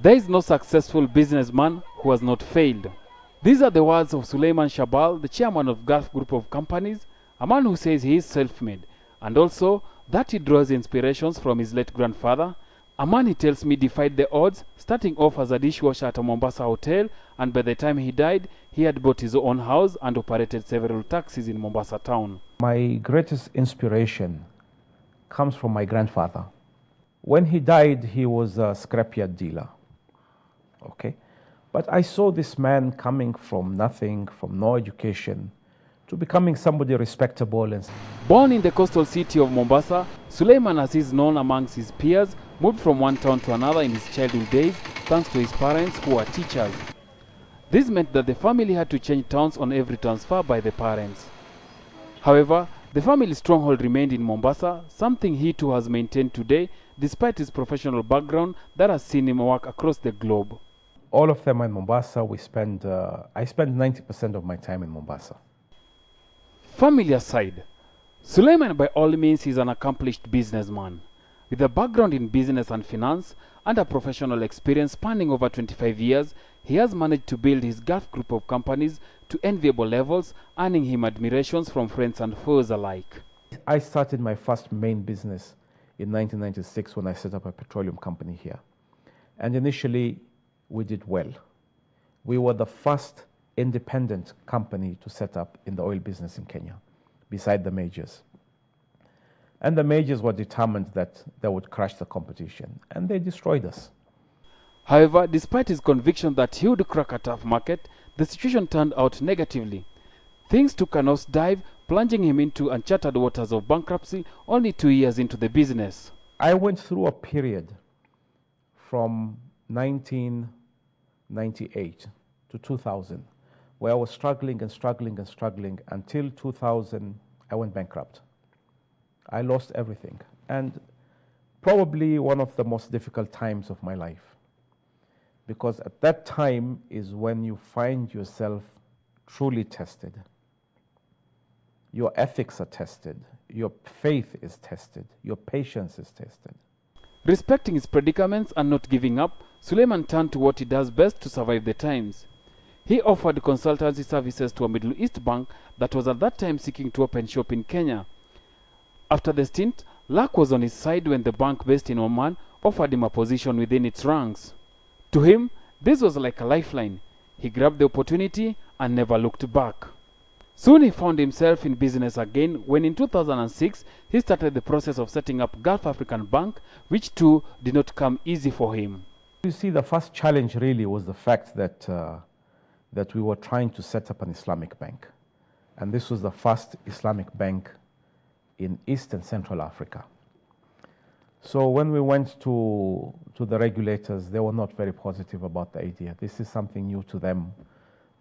There is no successful businessman who has not failed. These are the words of Suleiman Shabhal, the chairman of Gulf Group of Companies, a man who says he is self-made, and also that he draws inspirations from his late grandfather, a man he tells me defied the odds, starting off as a dishwasher at a Mombasa hotel, and by the time he died, he had bought his own house and operated several taxis in Mombasa town. My greatest inspiration comes from my grandfather. When he died, he was a scrapyard dealer. Okay? But I saw this man coming from nothing, from no education, to becoming somebody respectable. And born in the coastal city of Mombasa, Suleiman, as is known amongst his peers, moved from one town to another in his childhood days thanks to his parents who were teachers. This meant that the family had to change towns on every transfer by the parents. However, the family's stronghold remained in Mombasa, something he too has maintained today despite his professional background that has seen him work across the globe. All of them in Mombasa, I spend 90% of my time in Mombasa. Family aside, Suleiman by all means is an accomplished businessman. With a background in business and finance and a professional experience spanning over 25 years, he has managed to build his Gulf Group of Companies to enviable levels, earning him admirations from friends and foes alike. I started my first main business in 1996 when I set up a petroleum company here. And initially, we did well. We were the first independent company to set up in the oil business in Kenya, beside the majors. And the majors were determined that they would crush the competition, and they destroyed us. However, despite his conviction that he would crack a tough market, the situation turned out negatively. Things took a nosedive, plunging him into uncharted waters of bankruptcy only 2 years into the business. I went through a period from 1998 to 2000 where I was struggling and struggling and struggling until 2000 I went bankrupt. I lost everything, and probably one of the most difficult times of my life, because at that time is when you find yourself truly tested. Your ethics are tested, your faith is tested, your patience is tested. Respecting his predicaments and not giving up, Suleiman turned to what he does best to survive the times. He offered consultancy services to a Middle East bank that was at that time seeking to open shop in Kenya. After the stint, luck was on his side when the bank based in Oman offered him a position within its ranks. To him, this was like a lifeline. He grabbed the opportunity and never looked back. Soon he found himself in business again when in 2006 he started the process of setting up Gulf African Bank, which too did not come easy for him. You see, the first challenge really was the fact that we were trying to set up an Islamic bank. And this was the first Islamic bank in East and Central Africa. So when we went to the regulators, they were not very positive about the idea. This is something new to them.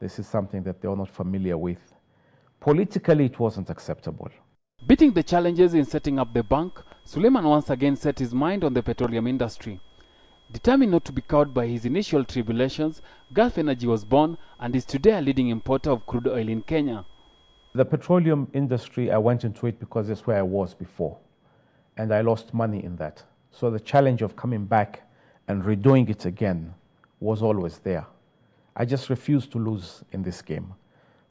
This is something that they were not familiar with. Politically, it wasn't acceptable. Beating the challenges in setting up the bank, Suleiman once again set his mind on the petroleum industry. Determined not to be cowed by his initial tribulations, Gulf Energy was born and is today a leading importer of crude oil in Kenya. The petroleum industry, I went into it because that's where I was before, and I lost money in that. So the challenge of coming back and redoing it again was always there. I just refused to lose in this game.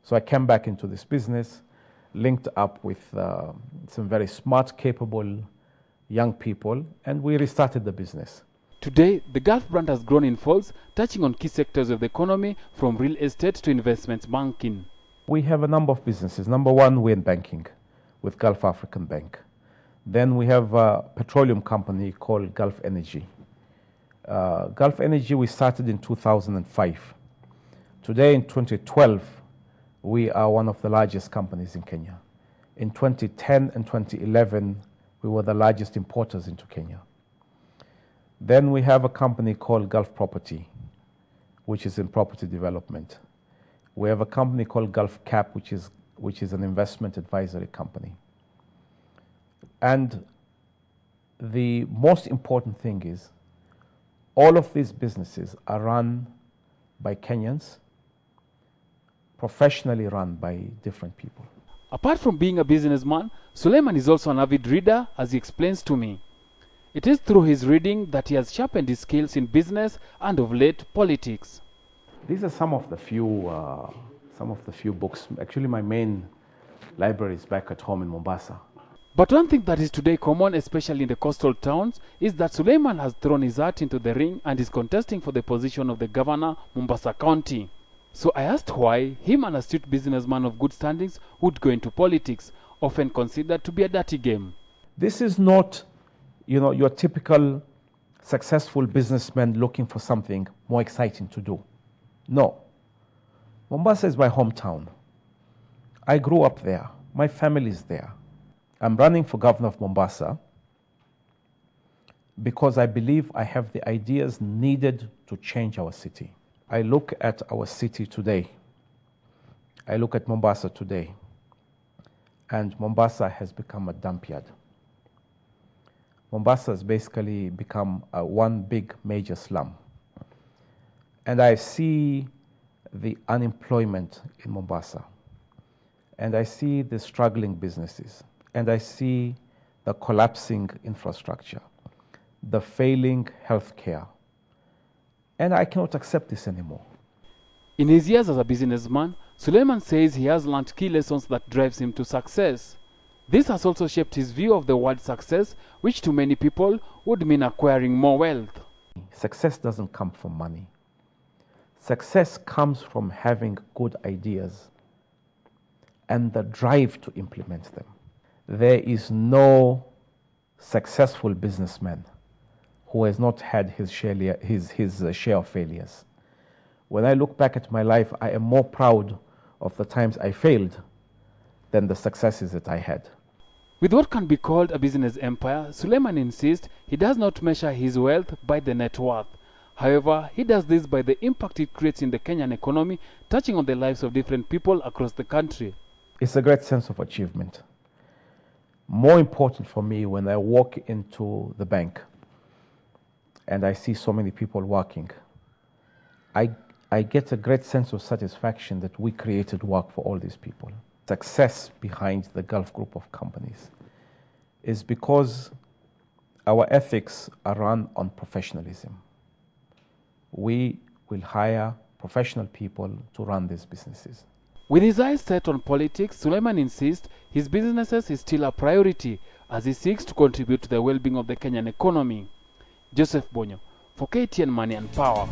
So I came back into this business, linked up with some very smart, capable young people, and we restarted the business. Today, the Gulf brand has grown in folds, touching on key sectors of the economy from real estate to investment banking. We have a number of businesses. Number one, we're in banking with Gulf African Bank. Then we have a petroleum company called Gulf Energy. Gulf Energy, we started in 2005. Today, in 2012, we are one of the largest companies in Kenya. In 2010 and 2011, we were the largest importers into Kenya. Then we have a company called Gulf Property, which is in property development. We have a company called Gulf Cap, which is an investment advisory company. And the most important thing is all of these businesses are run by Kenyans, professionally run by different people. Apart from being a businessman, Suleiman is also an avid reader, as he explains to me. It is through his reading that he has sharpened his skills in business and of late politics. These are some of the few books. Actually, my main library is back at home in Mombasa. But one thing that is today common, especially in the coastal towns, is that Suleiman has thrown his heart into the ring and is contesting for the position of the governor, Mombasa County. So I asked why him, an astute businessman of good standings, would go into politics, often considered to be a dirty game. This is not, your typical successful businessman looking for something more exciting to do. No. Mombasa is my hometown. I grew up there. My family is there. I'm running for governor of Mombasa because I believe I have the ideas needed to change our city. I look at our city today. I look at Mombasa today. And Mombasa has become a dump yard. Mombasa has basically become one big major slum. And I see the unemployment in Mombasa. And I see the struggling businesses. And I see the collapsing infrastructure, the failing healthcare. And I cannot accept this anymore. In his years as a businessman, Suleiman says he has learned key lessons that drives him to success. This has also shaped his view of the word success, which to many people would mean acquiring more wealth. Success doesn't come from money. Success comes from having good ideas and the drive to implement them. There is no successful businessman who has not had his share of failures. When I look back at my life, I am more proud of the times I failed than the successes that I had. With what can be called a business empire, Suleiman insists he does not measure his wealth by the net worth. However, he does this by the impact it creates in the Kenyan economy, touching on the lives of different people across the country. It's a great sense of achievement. More important for me when I walk into the bank and I see so many people working, I get a great sense of satisfaction that we created work for all these people. Success behind the Gulf Group of companies is because our ethics are run on professionalism. We will hire professional people to run these businesses. With his eyes set on politics, Suleiman insists his businesses is still a priority as he seeks to contribute to the well-being of the Kenyan economy. Joseph Bonyo, for KTN Money and Power.